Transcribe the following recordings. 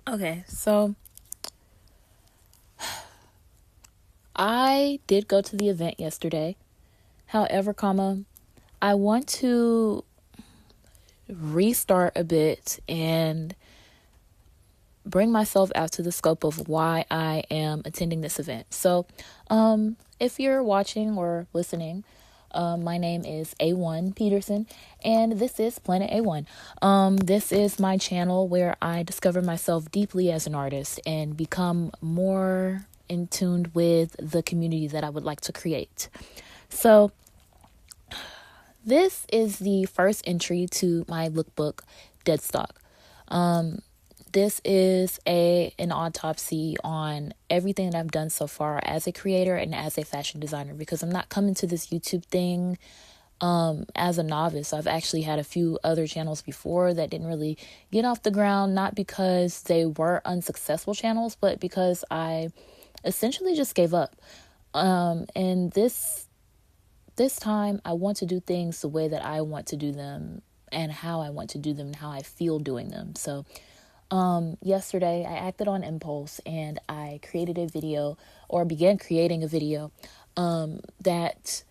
Okay, so I did go to the event yesterday. However, I want to restart a bit and bring myself out to the scope of why I am attending this event. So, if you're watching or listening, my name is A1 Peterson, and this is Planet A1. This is my channel where I discover myself deeply as an artist and become more in tune with the community that I would like to create. So, this is the first entry to my lookbook, Deadstock. This is an autopsy on everything that I've done so far as a creator and as a fashion designer, because I'm not coming to this YouTube thing as a novice. I've actually had a few other channels before that didn't really get off the ground, not because they were unsuccessful channels, but because I essentially just gave up. And this time I want to do things the way that I want to do them and how I want to do them and how I feel doing them. So yesterday I acted on impulse and I created a video, or began creating a video that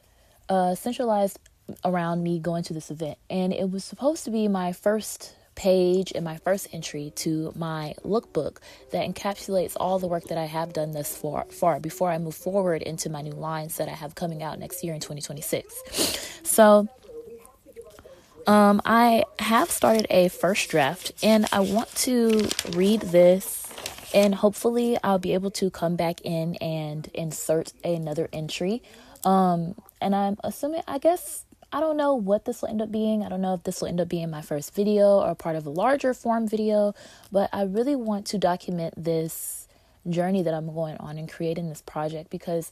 centralized around me going to this event. And it was supposed to be my first page and my first entry to my lookbook that encapsulates all the work that I have done thus far before I move forward into my new lines that I have coming out next year in 2026. So I have started a first draft and I want to read this, and hopefully I'll be able to come back in and insert another entry. And I'm assuming, I don't know what this will end up being. I don't know if this will end up being my first video or part of a larger form video, but I really want to document this journey that I'm going on in creating this project, because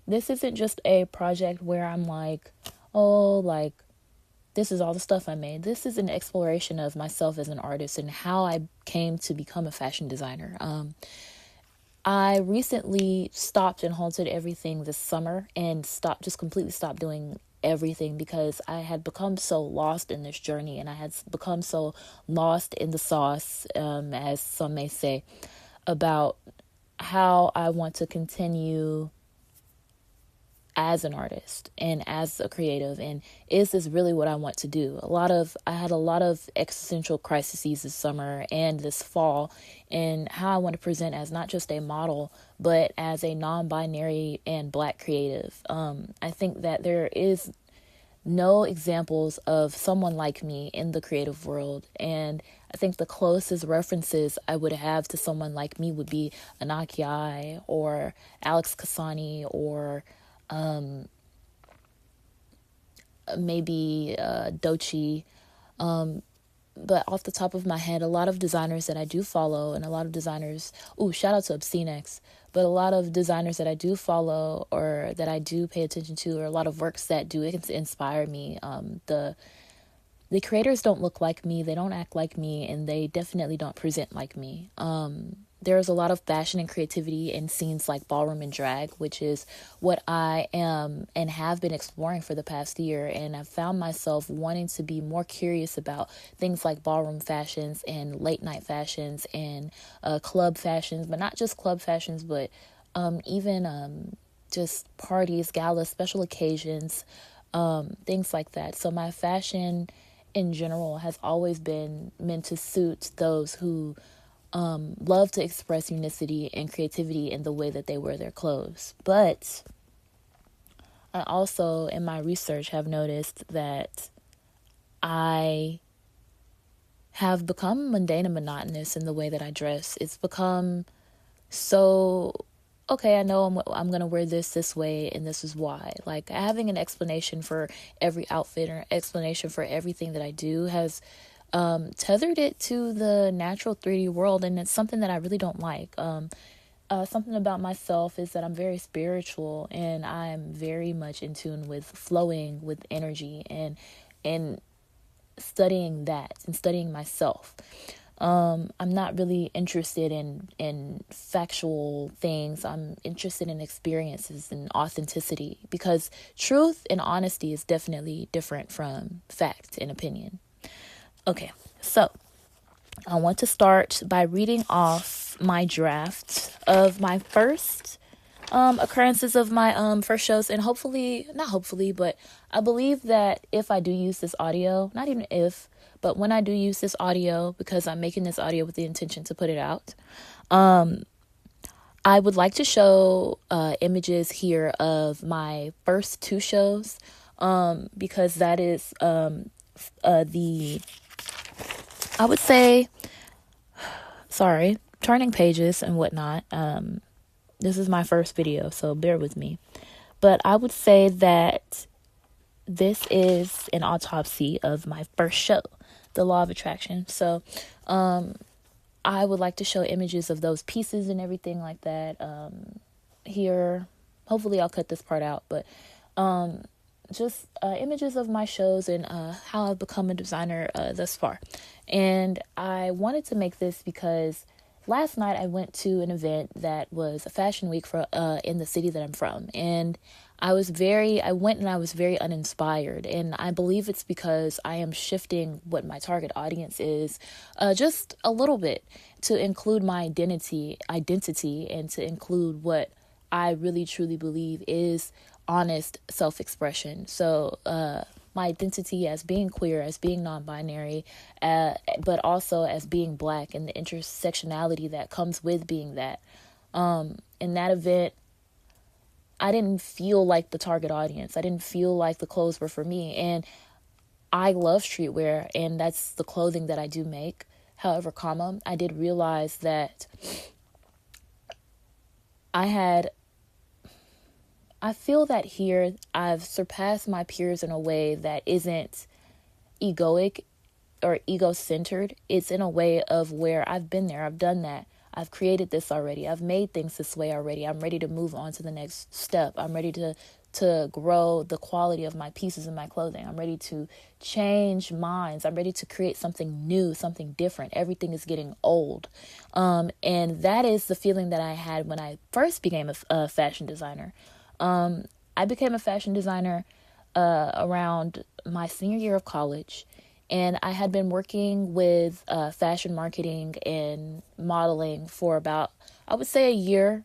this isn't just a project where I'm like, oh, like, this is all the stuff I made. This is an exploration of myself as an artist and how I came to become a fashion designer. I recently stopped and halted everything this summer and completely stopped doing everything, because I had become so lost in this journey and I had become so lost in the sauce, as some may say, about how I want to continue as an artist and as a creative, and is this really what I want to do? I had a lot of existential crises this summer and this fall, and how I want to present as not just a model but as a non-binary and Black creative. I think that there is no examples of someone like me in the creative world, and I think the closest references I would have to someone like me would be Anaki Ai or Alex Kasani, or maybe Dochi. But off the top of my head, a lot of designers that I do follow, and a lot of designers, shout out to Obscenex, but a lot of designers that I do follow or that I do pay attention to, or a lot of works that do inspire me. The creators don't look like me, they don't act like me, and they definitely don't present like me. There's a lot of fashion and creativity in scenes like ballroom and drag, which is what I am and have been exploring for the past year. And I've found myself wanting to be more curious about things like ballroom fashions and late night fashions and club fashions, but not just club fashions, but even just parties, galas, special occasions, things like that. So my fashion in general has always been meant to suit those who love to express unicity and creativity in the way that they wear their clothes. But I also, in my research, have noticed that I have become mundane and monotonous in the way that I dress. It's become so, okay, I know I'm going to wear this way, and this is why. Like, having an explanation for every outfit or explanation for everything that I do has tethered it to the natural 3D world, and it's something that I really don't like. Something about myself is that I'm very spiritual, and I'm very much in tune with flowing with energy and studying that and studying myself. I'm not really interested in factual things. I'm interested in experiences and authenticity, because truth and honesty is definitely different from fact and opinion. Okay, so I want to start by reading off my draft of my first occurrences of my first shows, and hopefully, not hopefully, but I believe that if I do use this audio, not even if, but when I do use this audio, because I'm making this audio with the intention to put it out, I would like to show images here of my first two shows, because that is the, I would say, sorry, turning pages and whatnot. This is my first video, so bear with me. But I would say that this is an autopsy of my first show, The Law of Attraction. So I would like to show images of those pieces and everything like that here. Hopefully I'll cut this part out, but just images of my shows and how I've become a designer thus far. And I wanted to make this because last night I went to an event that was a fashion week for in the city that I'm from, and I went and I was very uninspired, and I believe it's because I am shifting what my target audience is just a little bit to include my identity, and to include what I really truly believe is honest self-expression. So my identity as being queer, as being non-binary, but also as being Black, and the intersectionality that comes with being that. In that event, I didn't feel like the target audience. I didn't feel like the clothes were for me. And I love streetwear, and that's the clothing that I do make. However, I did realize that I feel that here I've surpassed my peers in a way that isn't egoic or ego-centered. It's in a way of where I've been there, I've done that, I've created this already, I've made things this way already. I'm ready to move on to the next step. I'm ready to grow the quality of my pieces in my clothing. I'm ready to change minds. I'm ready to create something new, something different. Everything is getting old. And that is the feeling that I had when I first became a fashion designer. I became a fashion designer around my senior year of college, and I had been working with fashion marketing and modeling for about, I would say, a year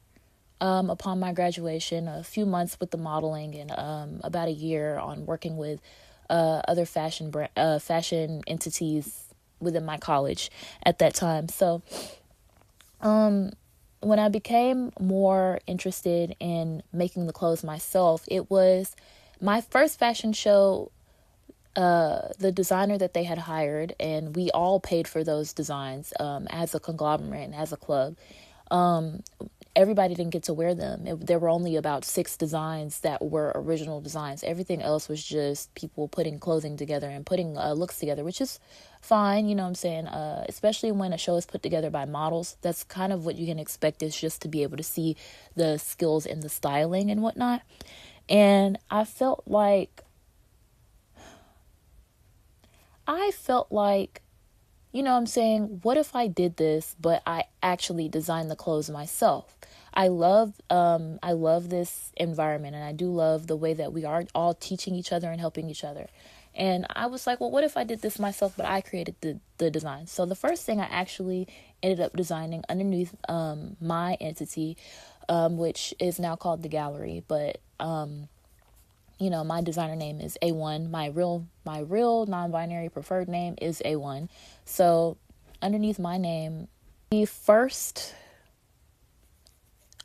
upon my graduation, a few months with the modeling, and about a year on working with other fashion entities within my college at that time. So when I became more interested in making the clothes myself, it was my first fashion show. The designer that they had hired, and we all paid for those designs as a conglomerate and as a club. Everybody didn't get to wear them. There were only about 6 designs that were original designs. Everything else was just people putting clothing together and putting looks together, which is fine, you know what I'm saying? Especially when a show is put together by models. That's kind of what you can expect, is just to be able to see the skills in the styling and whatnot. And I felt like, you know what I'm saying, what if I did this, but I actually designed the clothes myself? I love this environment, and I do love the way that we are all teaching each other and helping each other. And I was like, well, what if I did this myself, but I created the design? So the first thing I actually ended up designing underneath my entity, which is now called The Gallery, but you know, my designer name is A1. My real non-binary preferred name is A1. So underneath my name, the first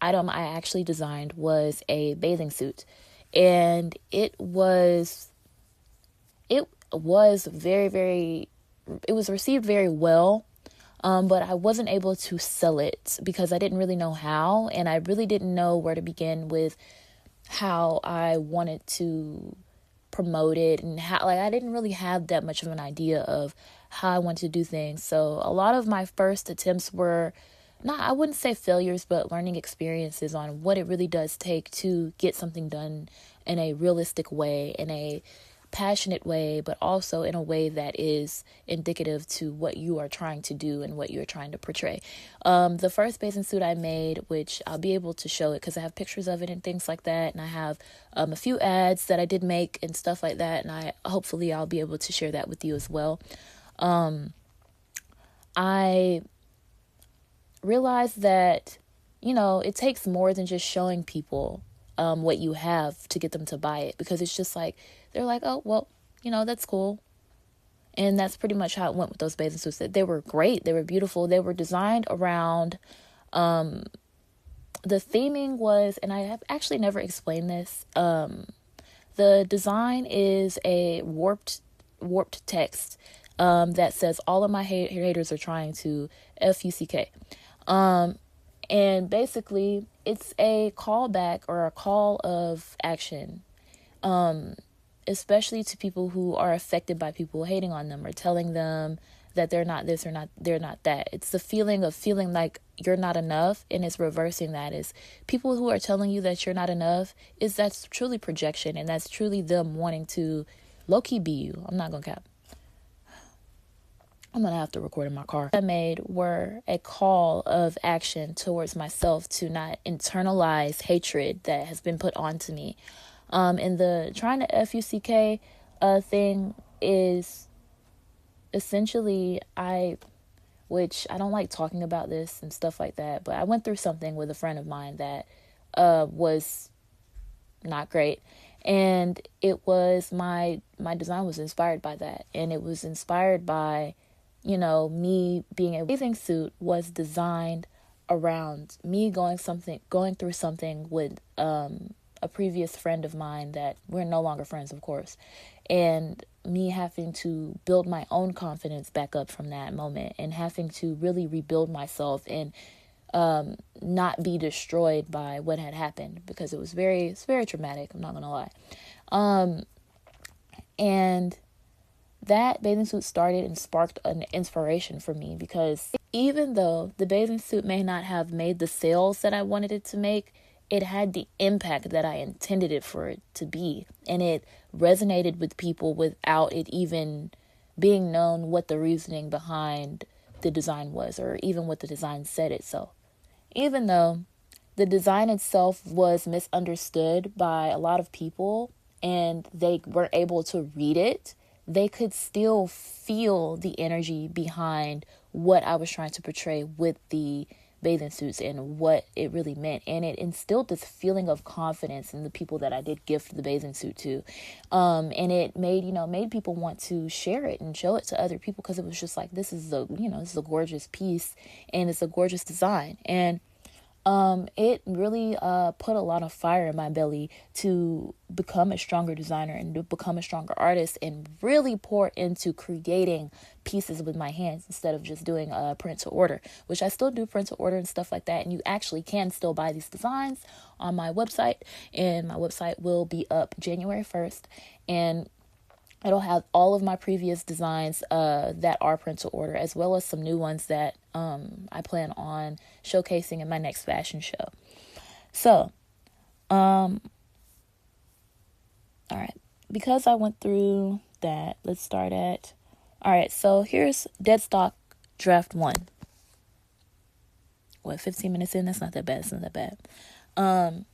item I actually designed was a bathing suit, and it was received very well. But I wasn't able to sell it because I didn't really know how, and I really didn't know where to begin with how I wanted to promote it, and how, like, I didn't really have that much of an idea of how I wanted to do things. So a lot of my first attempts were not, I wouldn't say failures, but learning experiences on what it really does take to get something done in a realistic way, in a passionate way, but also in a way that is indicative to what you are trying to do and what you're trying to portray. The first bathing suit I made, which I'll be able to show it because I have pictures of it and things like that, and I have a few ads that I did make and stuff like that, and hopefully I'll be able to share that with you as well. I realized that, it takes more than just showing people what you have to get them to buy it, because it's just like, they're like, oh, well, that's cool. And that's pretty much how it went with those bathing suits. They were great. They were beautiful. They were designed around, the theming was, and I have actually never explained this. The design is a warped text that says all of my haters are trying to fuck. And basically it's a callback or a call of action, especially to people who are affected by people hating on them or telling them that they're not this or they're not that. It's the feeling of feeling like you're not enough, and it's reversing that. Is people who are telling you that you're not enough, that's truly projection, and that's truly them wanting to low-key be you. I'm not gonna cap. I'm gonna have to record in my car. I made were a call of action towards myself to not internalize hatred that has been put onto me. And the trying to fuck thing is essentially, which I don't like talking about this and stuff like that, but I went through something with a friend of mine that was not great. And it was my design was inspired by that. And it was inspired by, me being a bathing suit was designed around me going through something with a previous friend of mine that we're no longer friends, of course. And me having to build my own confidence back up from that moment, and having to really rebuild myself and not be destroyed by what had happened, because it's very traumatic. I'm not gonna lie. And that bathing suit started and sparked an inspiration for me, because even though the bathing suit may not have made the sales that I wanted it to make, it had the impact that I intended it for it to be. And it resonated with people without it even being known what the reasoning behind the design was, or even what the design said itself. Even though the design itself was misunderstood by a lot of people and they were able to read it, they could still feel the energy behind what I was trying to portray with the bathing suits and what it really meant. And it instilled this feeling of confidence in the people that I did gift the bathing suit to. And it made people want to share it and show it to other people, because it was just like, this is a gorgeous piece and it's a gorgeous design. And it really put a lot of fire in my belly to become a stronger designer and to become a stronger artist, and really pour into creating pieces with my hands instead of just doing print to order, which I still do print to order and stuff like that. And you actually can still buy these designs on my website, and my website will be up January 1st. And it'll have all of my previous designs that are print to order, as well as some new ones that I plan on showcasing in my next fashion show. So, all right. Because I went through that, let's start at... All right, so here's Deadstock Draft 1. 15 minutes in? That's not that bad. It's not that bad.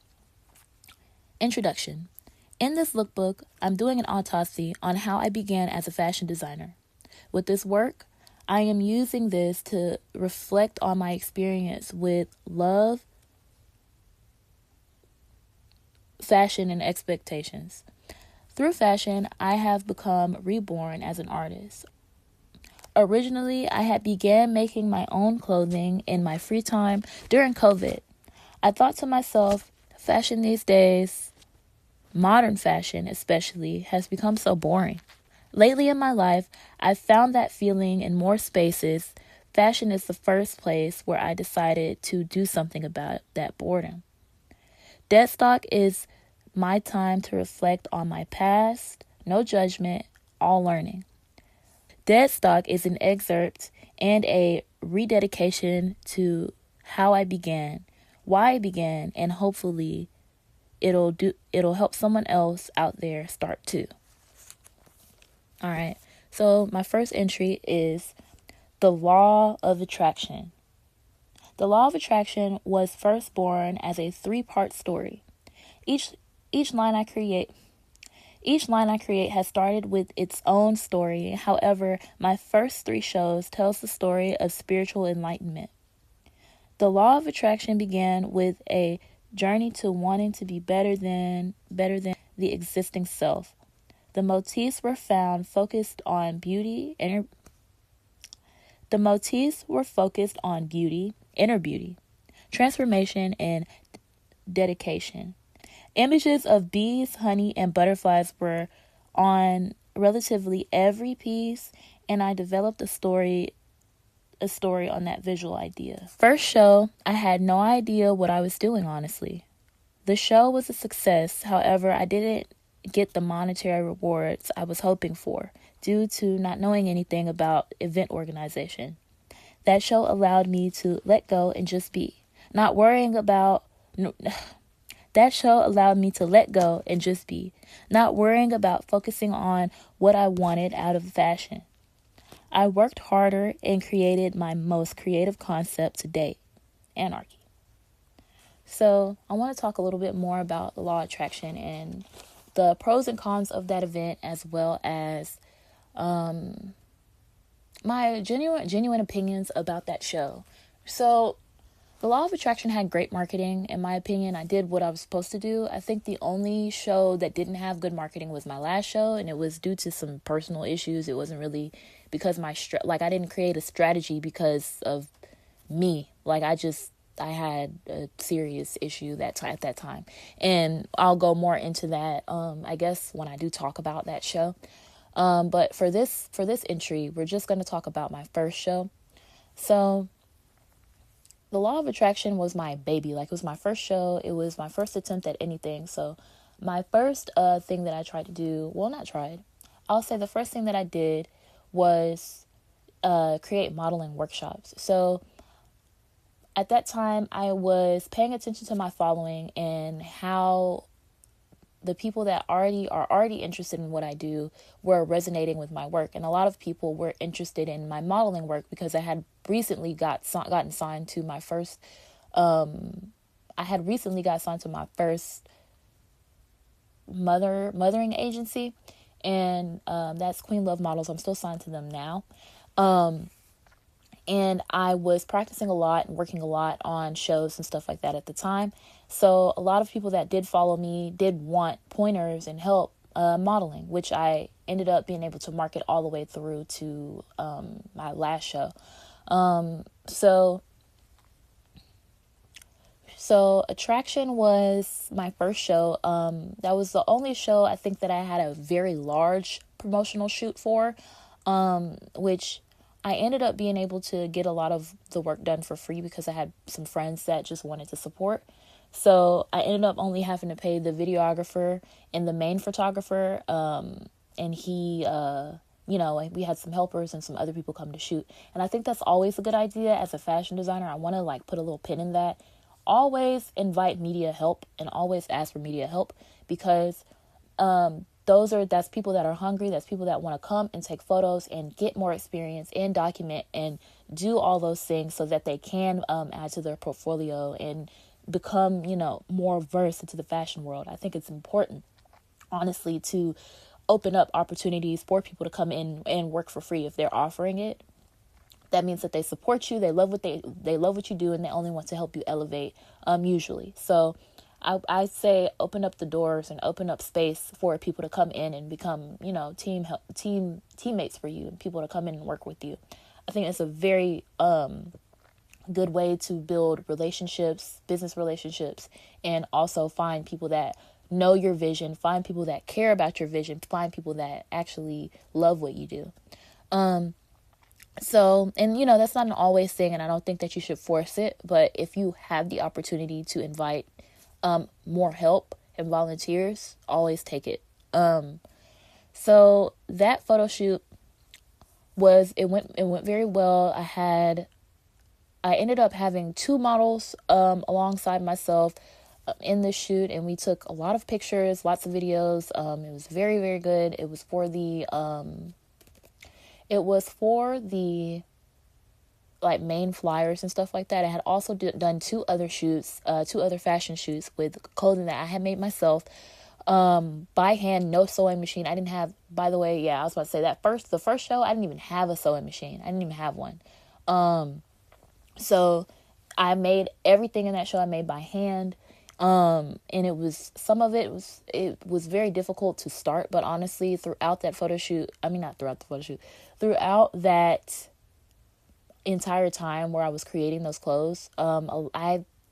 Introduction. In this lookbook, I'm doing an autopsy on how I began as a fashion designer. With this work, I am using this to reflect on my experience with love, fashion, and expectations. Through fashion, I have become reborn as an artist. Originally, I had began making my own clothing in my free time during COVID. I thought to myself, fashion these days, modern fashion especially, has become so boring. Lately in my life, I've found that feeling in more spaces. Fashion is the first place where I decided to do something about that boredom. Deadstock is my time to reflect on my past, no judgment, all learning. Deadstock is an excerpt and a rededication to how I began, why I began, and hopefully it'll help someone else out there start too. All right. So my first entry is the law of attraction. The law of attraction was first born as a 3-part story. Each line I create Each line I create has started with its own story. However, my first 3 shows tells the story of spiritual enlightenment. The law of attraction began with a journey to wanting to be better than the existing self. The motifs were focused on beauty, inner beauty, transformation, and dedication. Images of bees, honey, and butterflies were on relatively every piece, and I developed a story on that visual idea. First show, I had no idea what I was doing, honestly. The show was a success. However, I didn't get the monetary rewards I was hoping for due to not knowing anything about event organization. That show allowed me to let go and just be, not worrying about That show allowed me to let go and just be, not worrying about focusing on what I wanted out of fashion. I worked harder and created my most creative concept to date, anarchy. So I want to talk a little bit more about the law of attraction and the pros and cons of that event, as well as my genuine opinions about that show. So the law of attraction had great marketing. In my opinion, I did what I was supposed to do. I think the only show that didn't have good marketing was my last show, and it was due to some personal issues. It wasn't really because I didn't create a strategy because of me. I had a serious issue at that time, and I'll go more into that I guess when I do talk about that show. But for this entry, we're just going to talk about my first show. So the law of attraction was my baby. It was my first show. It was my first attempt at anything. So my first thing that I tried to do, I'll say the first thing that I did was create modeling workshops. So at that time, I was paying attention to my following and how the people that are already interested in what I do were resonating with my work. And a lot of people were interested in my modeling work because I had recently gotten signed to my first, mothering agency. And that's Queen Love Models. I'm still signed to them now. And I was practicing a lot and working a lot on shows and stuff like that at the time. So a lot of people that did follow me did want pointers and help modeling, which I ended up being able to market all the way through to my last show. So Attraction was my first show. That was the only show I think that I had a very large promotional shoot for, which I ended up being able to get a lot of the work done for free because I had some friends that just wanted to support. So I ended up only having to pay the videographer and the main photographer. And he, we had some helpers and some other people come to shoot. And I think that's always a good idea as a fashion designer. I want to put a little pin in that. Always invite media help and always ask for media help because, that's people that are hungry. That's people that want to come and take photos and get more experience and document and do all those things so that they can add to their portfolio and become, more versed into the fashion world. I think it's important, honestly, to open up opportunities for people to come in and work for free if they're offering it. That means that they support you. They love what they love what you do, and they only want to help you elevate. Usually, so I say open up the doors and open up space for people to come in and become, teammates for you and people to come in and work with you. I think it's a very good way to build relationships, business relationships, and also find people that know your vision, find people that care about your vision, find people that actually love what you do. So, and that's not an always thing, and I don't think that you should force it, but if you have the opportunity to invite more help and volunteers, always take it. So that photo shoot went very well. I ended up having 2 models alongside myself in the shoot, and we took a lot of pictures, lots of videos. It was very, very good. It was for the main flyers and stuff like that. I had also done 2 other shoots, 2 other fashion shoots with clothing that I had made myself. By hand, no sewing machine. I didn't have, by the way, yeah, I was about to say that the first show, I didn't even have a sewing machine. I didn't even have one. So I made everything in that show I made by hand. And some of it was very difficult to start, but honestly, throughout that photo shoot, I mean, not throughout the photo shoot, throughout that entire time where I was creating those clothes,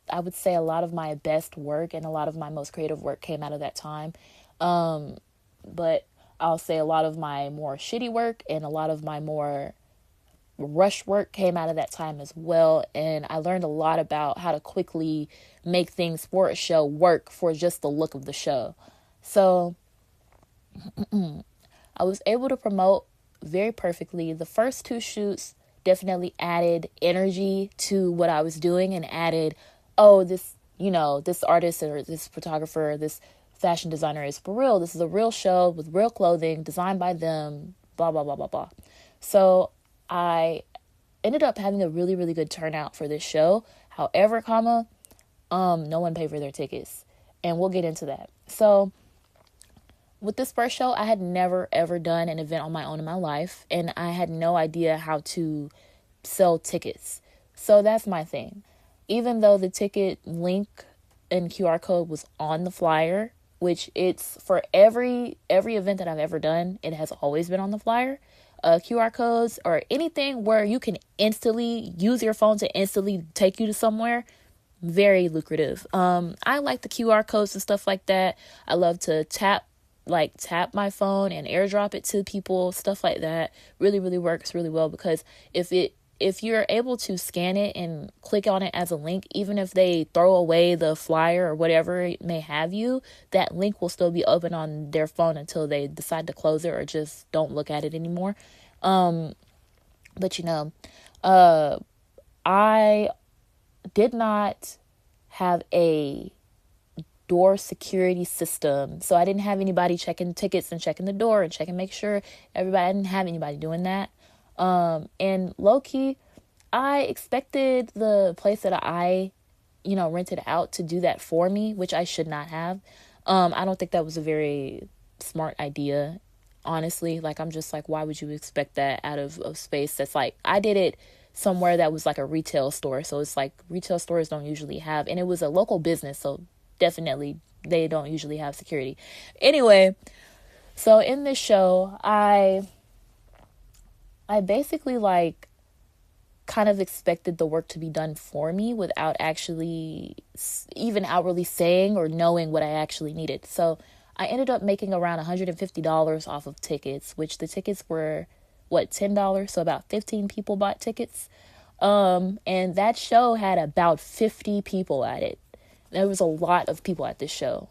I would say a lot of my best work and a lot of my most creative work came out of that time. But I'll say a lot of my more shitty work and a lot of my more rush work came out of that time as well. And I learned a lot about how to quickly make things for a show work for just the look of the show. So I was able to promote very perfectly. The first two shoots definitely added energy to what I was doing and added, oh, this artist or this photographer, this fashion designer is for real. This is a real show with real clothing designed by them, blah, blah, blah, blah, blah. So I ended up having a really, really good turnout for this show. However, no one paid for their tickets. And we'll get into that. So with this first show, I had never, ever done an event on my own in my life. And I had no idea how to sell tickets. So that's my thing. Even though the ticket link and QR code was on the flyer, which it's for every event that I've ever done, it has always been on the flyer. QR codes or anything where you can instantly use your phone to instantly take you to somewhere, very lucrative. I like the QR codes and stuff like that. I love to tap my phone and airdrop it to people, stuff like that. Really, really works really well, because if you're able to scan it and click on it as a link, even if they throw away the flyer or whatever it may have you, that link will still be open on their phone until they decide to close it or just don't look at it anymore. But I did not have a door security system. So I didn't have anybody checking tickets and checking the door and make sure everybody, I didn't have anybody doing that. And low key, I expected the place that I, rented out to do that for me, which I should not have. I don't think that was a very smart idea, honestly. Like, I'm just like, why would you expect that out of a space that's like, I did it somewhere that was like a retail store. So it's like retail stores don't usually have, and it was a local business. So definitely they don't usually have security. Anyway, so in this show, I basically kind of expected the work to be done for me without actually even outwardly saying or knowing what I actually needed. So I ended up making around $150 off of tickets, which the tickets were $10. So about 15 people bought tickets. And that show had about 50 people at it. There was a lot of people at this show.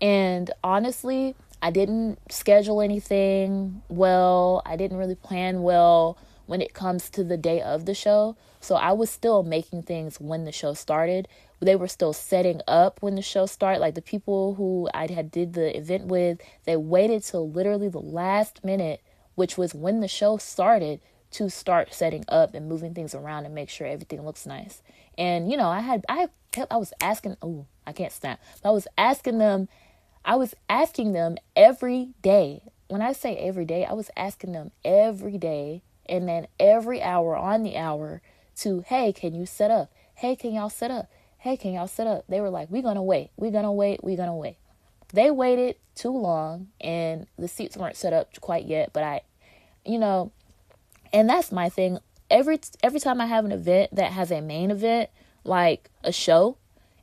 And honestly, I didn't schedule anything well. I didn't really plan well when it comes to the day of the show. So I was still making things when the show started. They were still setting up when the show started. Like, the people who I had did the event with, they waited till literally the last minute, which was when the show started, to start setting up and moving things around and make sure everything looks nice. And, I was asking, oh, I can't snap. But I was asking them every day. When I say every day, I was asking them every day, and then every hour on the hour to, hey, can you set up? Hey, can y'all set up? Hey, can y'all set up? They were like, we're going to wait. We're going to wait. We're going to wait. They waited too long, and the seats weren't set up quite yet. But and that's my thing. Every time I have an event that has a main event, like a show,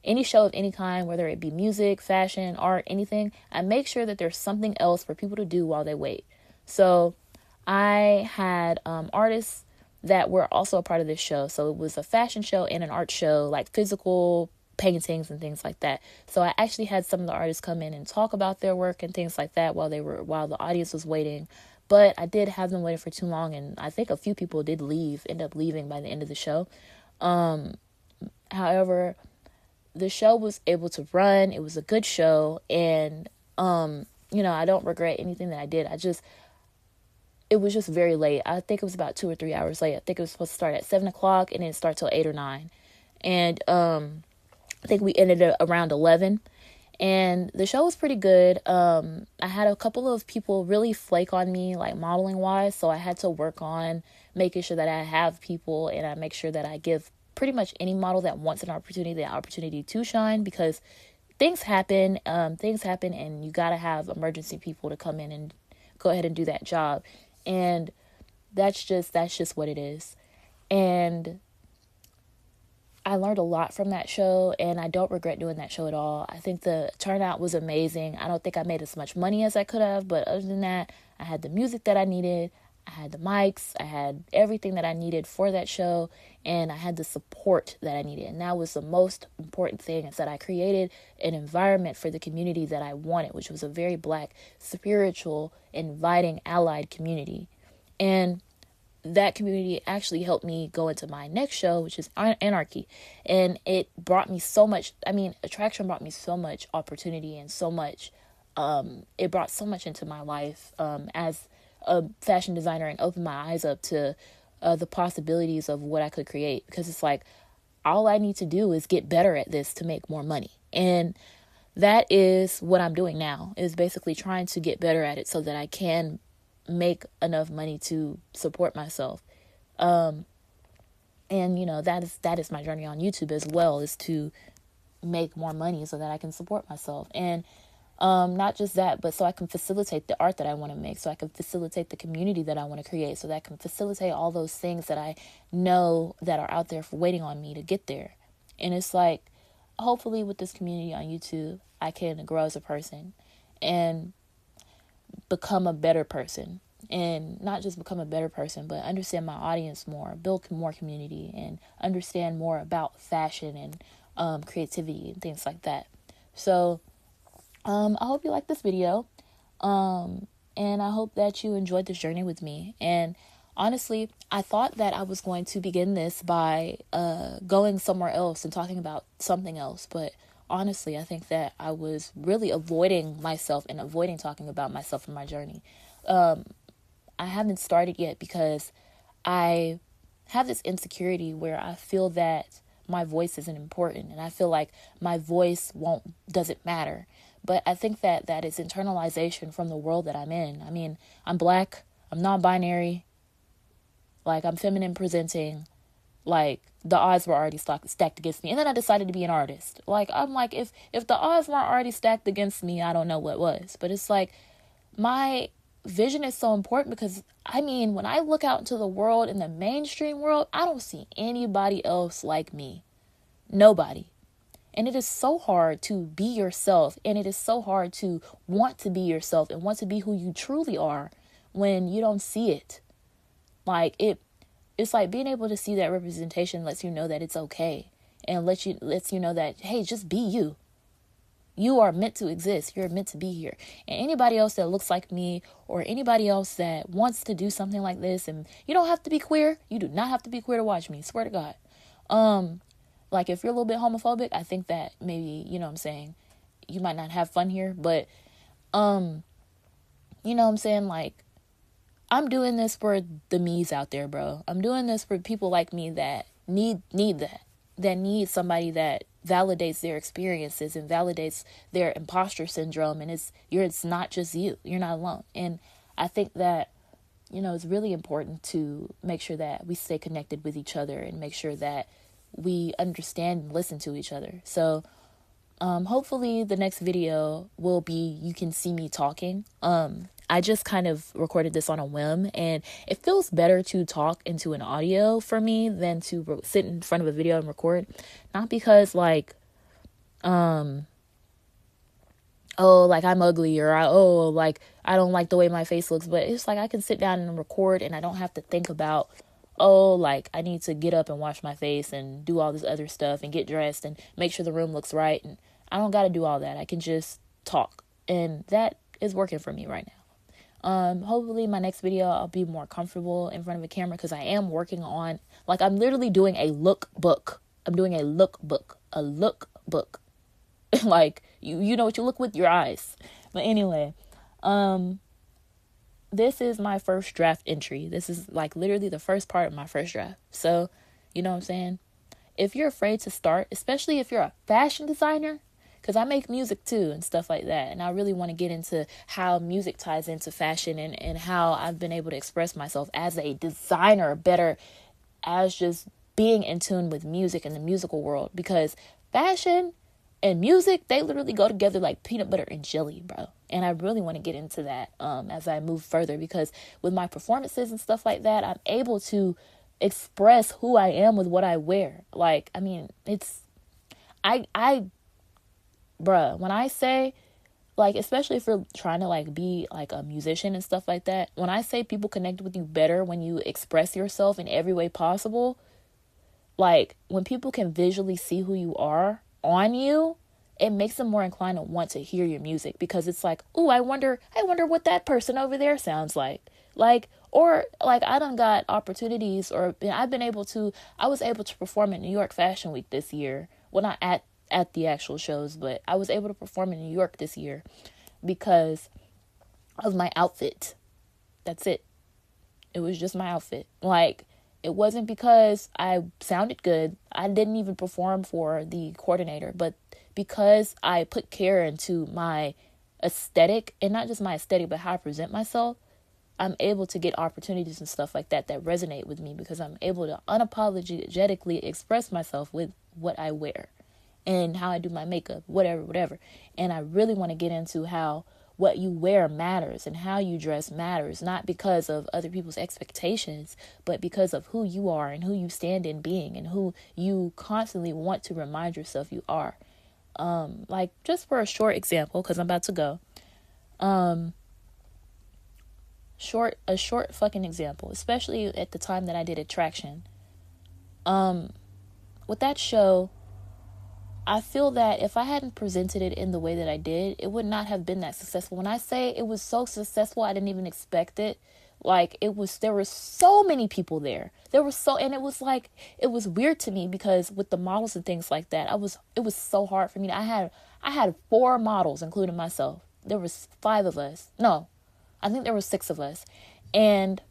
any show of any kind, whether it be music, fashion, art, anything, I make sure that there's something else for people to do while they wait. So I had artists that were also a part of this show. So it was a fashion show and an art show, like physical paintings and things like that. So I actually had some of the artists come in and talk about their work and things like that while the audience was waiting. But I did have them waiting for too long, and I think a few people did end up leaving by the end of the show. However, the show was able to run. It was a good show, and I don't regret anything that I did. It was just very late. I think it was about 2 or 3 hours late. I think it was supposed to start at 7:00 and then start till 8 or 9. And I think we ended at around 11. And the show was pretty good. I had a couple of people really flake on me, like modeling wise. So I had to work on making sure that I have people, and I make sure that I give pretty much any model that wants an opportunity the opportunity to shine, because things happen. Things happen, and you got to have emergency people to come in and go ahead and do that job. And that's just what it is. And I learned a lot from that show, and I don't regret doing that show at all. I think the turnout was amazing. I don't think I made as much money as I could have, but other than that, I had the music that I needed. I had the mics. I had everything that I needed for that show, and I had the support that I needed. And that was the most important thing, is that I created an environment for the community that I wanted, which was a very Black, spiritual, inviting, allied community. And that community actually helped me go into my next show, which is Anarchy. And it brought me so much, Attraction brought me so much opportunity and so much, it brought so much into my life as a fashion designer, and opened my eyes up to the possibilities of what I could create. Because it's like, all I need to do is get better at this to make more money. And that is what I'm doing now, is basically trying to get better at it so that I can make enough money to support myself. And that is my journey on YouTube as well, is to make more money so that I can support myself. And not just that, but so I can facilitate the art that I want to make, so I can facilitate the community that I want to create, so that I can facilitate all those things that I know that are out there for waiting on me to get there. And it's like, hopefully with this community on YouTube, I can grow as a person and become a better person. And not just become a better person, but understand my audience more, build more community, and understand more about fashion and creativity and things like that. So I hope you like this video. And I hope that you enjoyed this journey with me. And honestly, I thought that I was going to begin this by going somewhere else and talking about something else. But honestly, I think that I was really avoiding myself and avoiding talking about myself and my journey. I haven't started yet because I have this insecurity where I feel that my voice isn't important, and I feel like my voice doesn't matter. But I think that that is internalization from the world that I'm in. I mean, I'm Black, I'm non-binary, like I'm feminine presenting, like the odds were already stacked against me. And then I decided to be an artist. Like, I'm like, if the odds weren't already stacked against me, I don't know what was. But it's like, my vision is so important, because when I look out into the world, in the mainstream world, I don't see anybody else like me. Nobody. And it is so hard to be yourself, and it is so hard to want to be yourself and want to be who you truly are when you don't see it. Like, it's like being able to see that representation lets you know that it's okay, and lets you know that, hey, just be you. You are meant to exist. You're meant to be here. And anybody else that looks like me, or anybody else that wants to do something like this, and you don't have to be queer. You do not have to be queer to watch me. Swear to God. Like, if you're a little bit homophobic, I think that maybe, you know what I'm saying, you might not have fun here. But, you know what I'm saying? Like, I'm doing this for the me's out there, bro. I'm doing this for people like me that need that need somebody that validates their experiences and validates their imposter syndrome. And it's not just you. You're not alone. And I think that, it's really important to make sure that we stay connected with each other, and make sure that we understand and listen to each other. So hopefully the next video will be, you can see me talking. I just kind of recorded this on a whim, and it feels better to talk into an audio for me than to sit in front of a video and record. Not because like, like I'm ugly, or like I don't like the way my face looks, but it's like I can sit down and record, and I don't have to think about, like I need to get up and wash my face and do all this other stuff and get dressed and make sure the room looks right. And I don't got to do all that. I can just talk, and that is working for me right now. Hopefully my next video, I'll be more comfortable in front of a camera, because I am working on, like, I'm literally doing a lookbook. I'm doing a lookbook. Like, you know what you look with your eyes. But anyway, this is my first draft entry. This is like literally the first part of my first draft. So, you know what I'm saying? If you're afraid to start, especially if you're a fashion designer, because I make music too and stuff like that. And I really want to get into how music ties into fashion, and how I've been able to express myself as a designer better, as just being in tune with music and the musical world, because fashion and music, they literally go together like peanut butter and jelly, bro. And I really want to get into that as I move further, because with my performances and stuff like that, I'm able to express who I am with what I wear. Like, I mean, it's, bruh, when I say, like, especially if you're trying to like be like a musician and stuff like that, when I say people connect with you better when you express yourself in every way possible, like when people can visually see who you are on you, it makes them more inclined to want to hear your music, because it's like, ooh, I wonder what that person over there sounds like. Like, or like I done got opportunities, or I was able to perform at New York Fashion Week this year. Well, not at the actual shows, but I was able to perform in New York this year because of my outfit. That's it. It was just my outfit. Like, it wasn't because I sounded good. I didn't even perform for the coordinator, but because I put care into my aesthetic, and not just my aesthetic, but how I present myself, I'm able to get opportunities and stuff like that resonate with me, because I'm able to unapologetically express myself with what I wear and how I do my makeup, whatever. And I really want to get into how what you wear matters and how you dress matters, not because of other people's expectations, but because of who you are and who you stand in being and who you constantly want to remind yourself you are. Like, just for a short example, because I'm about to go. A short fucking example, especially at the time that I did Attraction. With that show, I feel that if I hadn't presented it in the way that I did, it would not have been that successful. When I say it was so successful, I didn't even expect it. Like, there were so many people there. And it was like, it was weird to me, because with the models and things like that, it was so hard for me. I had 4 models, including myself. There was 5 of us. No, I think there were 6 of us. And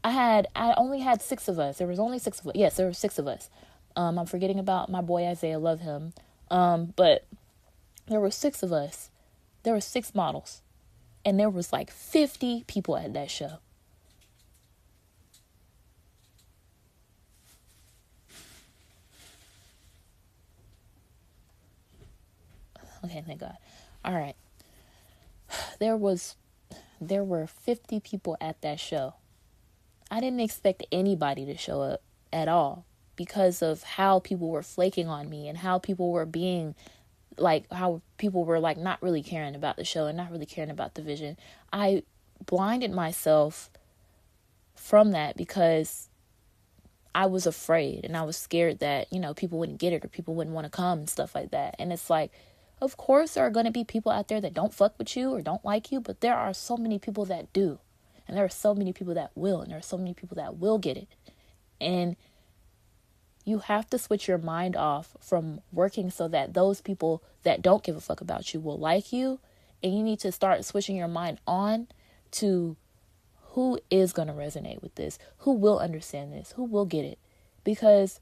I only had 6 of us. There was only 6 of us. Yes, there were 6 of us. I'm forgetting about my boy Isaiah, love him. But there were 6 of us. There were 6 models. And there was like 50 people at that show. Okay, thank God. All right. There were 50 people at that show. I didn't expect anybody to show up at all, because of how people were flaking on me and how people were being like, how people were like not really caring about the show and not really caring about the vision. I blinded myself from that because I was afraid and I was scared that, people wouldn't get it or people wouldn't want to come and stuff like that. And it's like, of course there are going to be people out there that don't fuck with you or don't like you, but there are so many people that do. And there are so many people that will, and there are so many people that will get it. And you have to switch your mind off from working so that those people that don't give a fuck about you will like you. And you need to start switching your mind on to who is going to resonate with this, who will understand this, who will get it. Because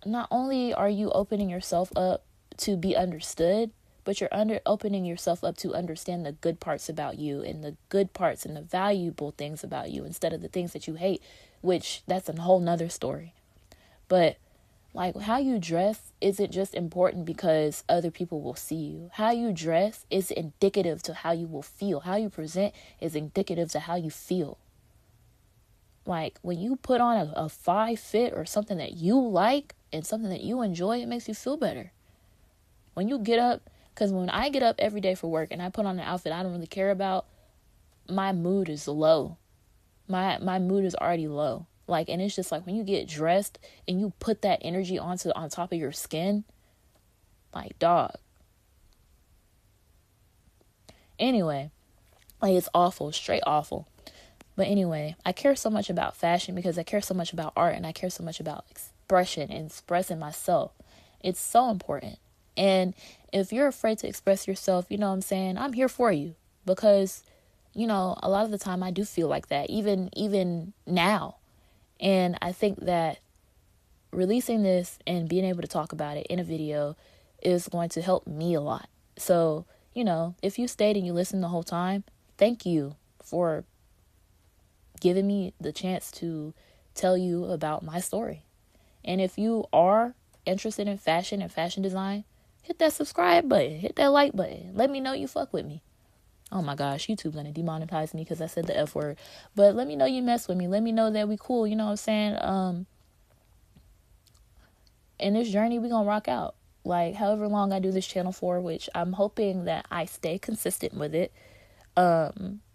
not only are you opening yourself up to be understood, but you're opening yourself up to understand the good parts about you and the good parts and the valuable things about you instead of the things that you hate, which that's a whole nother story. But like, how you dress isn't just important because other people will see you. How you dress is indicative to how you will feel. How you present is indicative to how you feel. Like, when you put on a 5 fit or something that you like and something that you enjoy, it makes you feel better. When you get up, because when I get up every day for work and I put on an outfit I don't really care about, my mood is low. My mood is already low. Like, and it's just like when you get dressed and you put that energy on top of your skin, like, dog. Anyway, like, it's awful, straight awful. But anyway, I care so much about fashion because I care so much about art and I care so much about expression and expressing myself. It's so important. And if you're afraid to express yourself, you know what I'm saying? I'm here for you, because, a lot of the time I do feel like that, even now. And I think that releasing this and being able to talk about it in a video is going to help me a lot. So, you know, if you stayed and you listened the whole time, thank you for giving me the chance to tell you about my story. And if you are interested in fashion and fashion design, hit that subscribe button, hit that like button. Let me know you fuck with me. Oh my gosh, YouTube gonna demonetize me because I said the F word. But let me know you mess with me. Let me know that we cool. You know what I'm saying? In this journey, we gonna rock out. Like, however long I do this channel for, which I'm hoping that I stay consistent with it,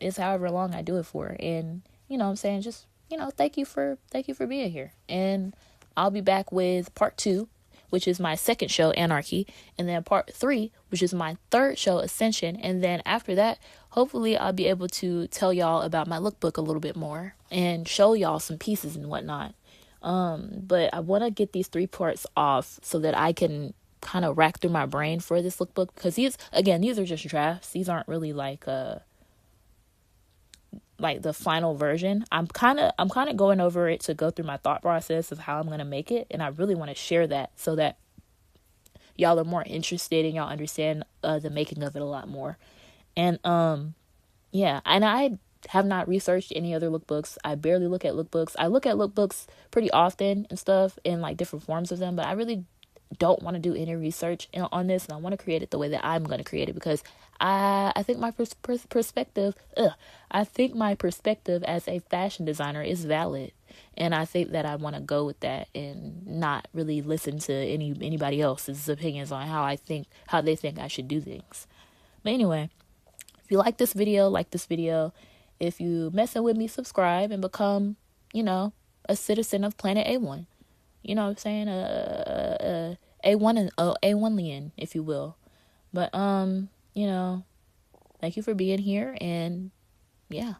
is however long I do it for. And, you know what I'm saying? Just, you know, thank you for being here. And I'll be back with part 2, which is my second show, Anarchy, and then part 3, which is my third show, Ascension. And then after that, hopefully I'll be able to tell y'all about my lookbook a little bit more and show y'all some pieces and whatnot. But I want to get these 3 parts off so that I can kind of rack through my brain for this lookbook, because these are just drafts. These aren't really like the final version. I'm kind of going over it to go through my thought process of how I'm going to make it, and I really want to share that so that y'all are more interested and y'all understand the making of it a lot more. And yeah, and I have not researched any other lookbooks. I barely look at lookbooks. I look at lookbooks pretty often and stuff in like different forms of them, but I really don't want to do any research on this, and I want to create it the way that I'm going to create it, because I think my perspective as a fashion designer is valid, and I think that I want to go with that and not really listen to anybody else's opinions on how they think I should do things. But anyway, if you like this video, if you messing with me, subscribe and become, you know, a citizen of Planet A1. You know what I'm saying? A1 and A1lian, if you will. But you know, thank you for being here, and yeah.